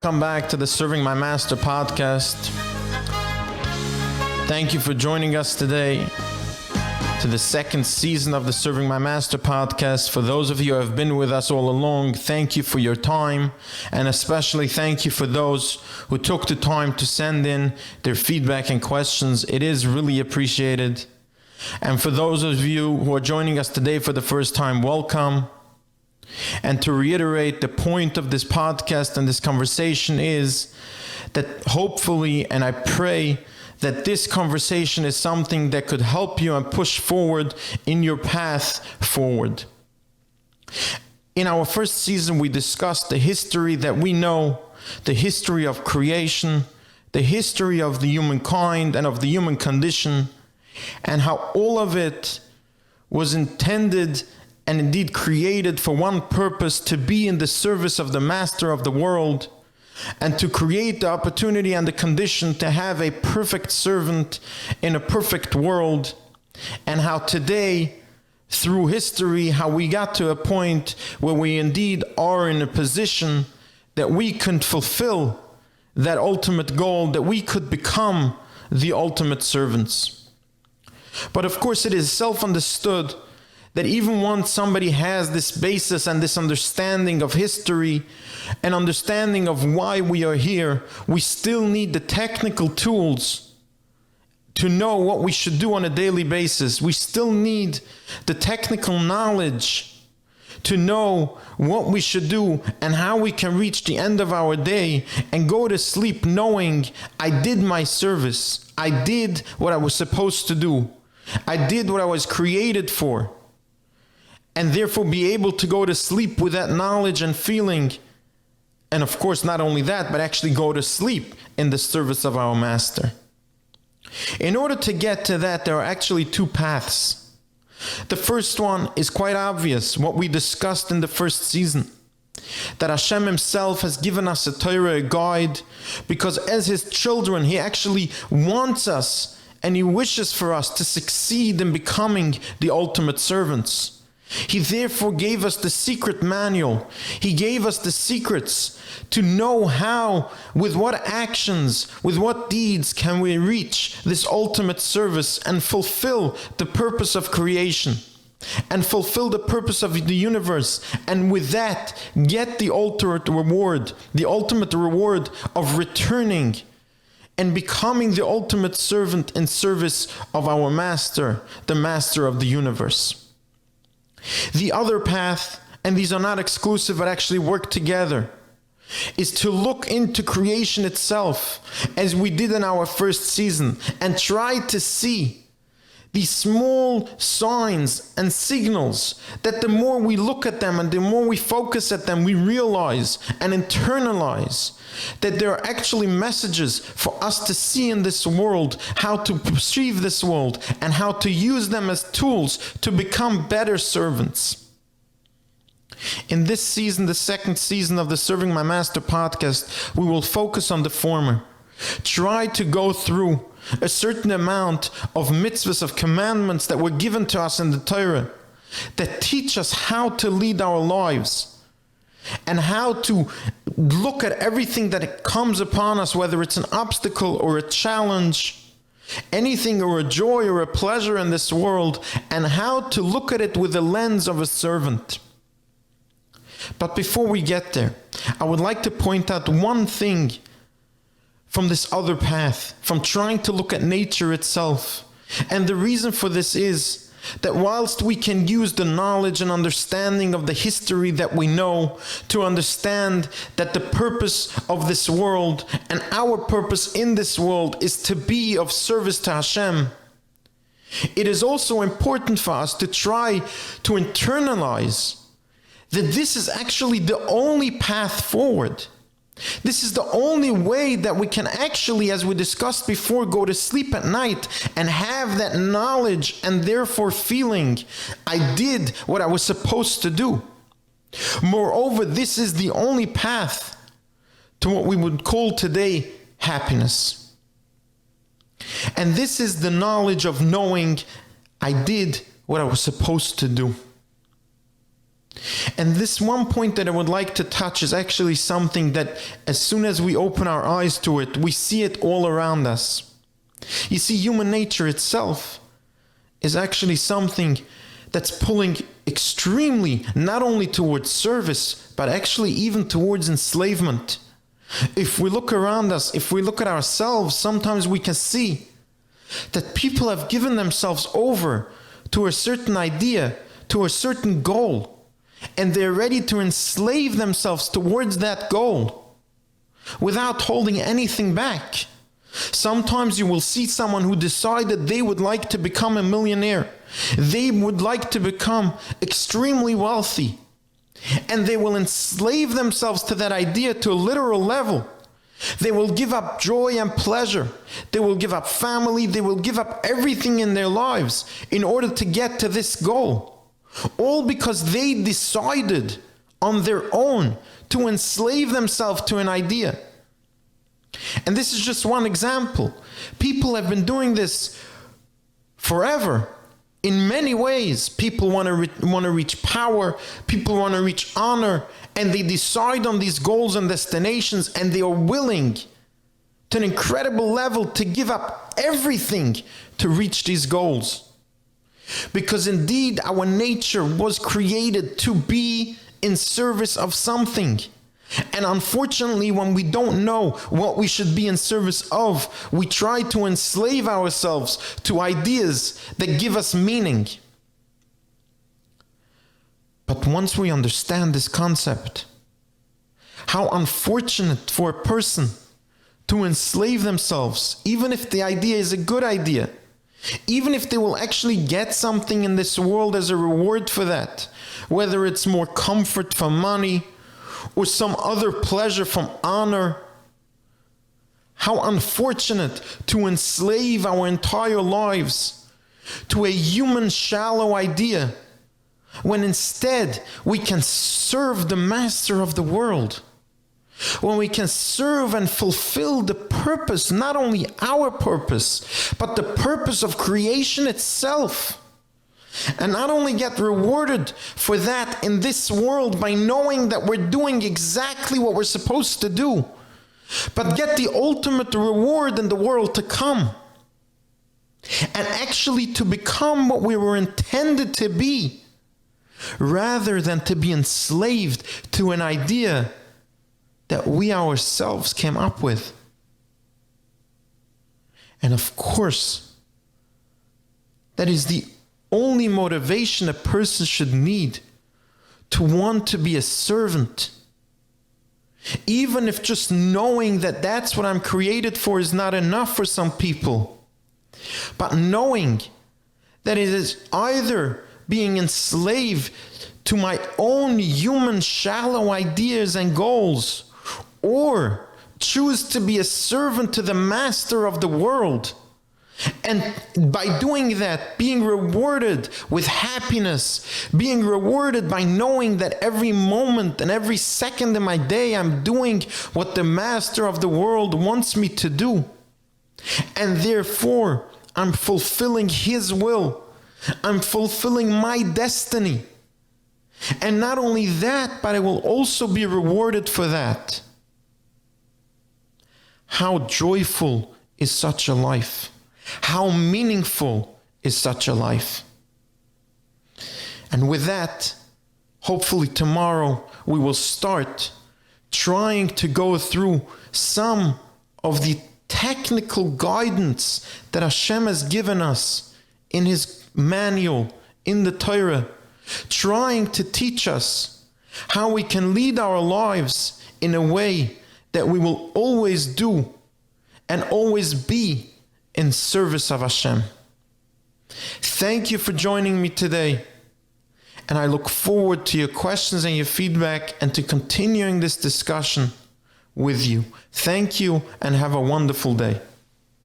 Welcome back to the Serving My Master podcast. Thank you for joining us today to the second season of the Serving My Master podcast. For those of you who have been with us all along, thank you for your time, and especially thank you for those who took the time to send in their feedback and questions. It is really appreciated. And for those of you who are joining us today for the first time, welcome. And to reiterate, the point of this podcast and this conversation is that hopefully, and I pray that this conversation is something that could help you and push forward in your path forward. In our first season, we discussed the history that we know, the history of creation, the history of the humankind and of the human condition, and how all of it was intended and indeed created for one purpose: to be in the service of the master of the world, and to create the opportunity and the condition to have a perfect servant in a perfect world. And how today, through history, how we got to a point where we indeed are in a position that we can fulfill that ultimate goal, that we could become the ultimate servants. But of course, it is self-understood that even once somebody has this basis and this understanding of history and understanding of why we are here, we still need the technical tools to know what we should do on a daily basis. We still need the technical knowledge to know what we should do and how we can reach the end of our day and go to sleep knowing I did my service. I did what I was supposed to do. I did what I was created for. And therefore be able to go to sleep with that knowledge and feeling. And of course, not only that, but actually go to sleep in the service of our Master. In order to get to that, there are actually two paths. The first one is quite obvious, what we discussed in the first season. That Hashem Himself has given us a Torah, a guide, because as His children, He actually wants us and He wishes for us to succeed in becoming the ultimate servants. He therefore gave us the secret manual. He gave us the secrets to know how, with what actions, with what deeds can we reach this ultimate service and fulfill the purpose of creation and fulfill the purpose of the universe, and with that get the ultimate reward of returning and becoming the ultimate servant in service of our Master, the Master of the universe. The other path, and these are not exclusive but actually work together, is to look into creation itself as we did in our first season and try to see these small signs and signals that the more we look at them and the more we focus at them, we realize and internalize that there are actually messages for us to see in this world, how to perceive this world, and how to use them as tools to become better servants. In this season, the second season of the Serving My Master podcast, we will focus on the former. Try to go through a certain amount of mitzvahs, of commandments that were given to us in the Torah that teach us how to lead our lives and how to look at everything that comes upon us, whether it's an obstacle or a challenge, anything or a joy or a pleasure in this world, and how to look at it with the lens of a servant. But before we get there, I would like to point out one thing from this other path, from trying to look at nature itself. And the reason for this is that whilst we can use the knowledge and understanding of the history that we know to understand that the purpose of this world and our purpose in this world is to be of service to Hashem, it is also important for us to try to internalize that this is actually the only path forward. This is the only way that we can actually, as we discussed before, go to sleep at night and have that knowledge and therefore feeling, I did what I was supposed to do. Moreover, this is the only path to what we would call today happiness. And this is the knowledge of knowing I did what I was supposed to do. And this one point that I would like to touch is actually something that as soon as we open our eyes to it, we see it all around us. You see, human nature itself is actually something that's pulling extremely not only towards service, but actually even towards enslavement. If we look around us, if we look at ourselves, sometimes we can see that people have given themselves over to a certain idea, to a certain goal, and they're ready to enslave themselves towards that goal without holding anything back. Sometimes you will see someone who decided they would like to become a millionaire. They would like to become extremely wealthy. And they will enslave themselves to that idea to a literal level. They will give up joy and pleasure. They will give up family. They will give up everything in their lives in order to get to this goal. All because they decided on their own to enslave themselves to an idea. And this is just one example. People have been doing this forever. In many ways, people want to reach power, people want to reach honor, and they decide on these goals and destinations, and they are willing to an incredible level to give up everything to reach these goals. Because indeed, our nature was created to be in service of something. And unfortunately, when we don't know what we should be in service of, we try to enslave ourselves to ideas that give us meaning. But once we understand this concept, how unfortunate for a person to enslave themselves, even if the idea is a good idea, even if they will actually get something in this world as a reward for that, whether it's more comfort from money or some other pleasure from honor. How unfortunate to enslave our entire lives to a human shallow idea when instead we can serve the master of the world. When we can serve and fulfill the purpose, not only our purpose, but the purpose of creation itself. And not only get rewarded for that in this world by knowing that we're doing exactly what we're supposed to do, but get the ultimate reward in the world to come. And actually to become what we were intended to be, rather than to be enslaved to an idea that we ourselves came up with. And of course, that is the only motivation a person should need, to want to be a servant. Even if just knowing that that's what I'm created for is not enough for some people. But knowing that it is either being enslaved to my own human shallow ideas and goals, or choose to be a servant to the master of the world. And by doing that, being rewarded with happiness, being rewarded by knowing that every moment and every second of my day I'm doing what the master of the world wants me to do. And therefore, I'm fulfilling his will. I'm fulfilling my destiny. And not only that, but I will also be rewarded for that. How joyful is such a life? How meaningful is such a life? And with that, hopefully tomorrow we will start trying to go through some of the technical guidance that Hashem has given us in His manual, in the Torah, trying to teach us how we can lead our lives in a way that we will always do and always be in service of Hashem. Thank you for joining me today, and I look forward to your questions and your feedback and to continuing this discussion with you. Thank you and have a wonderful day.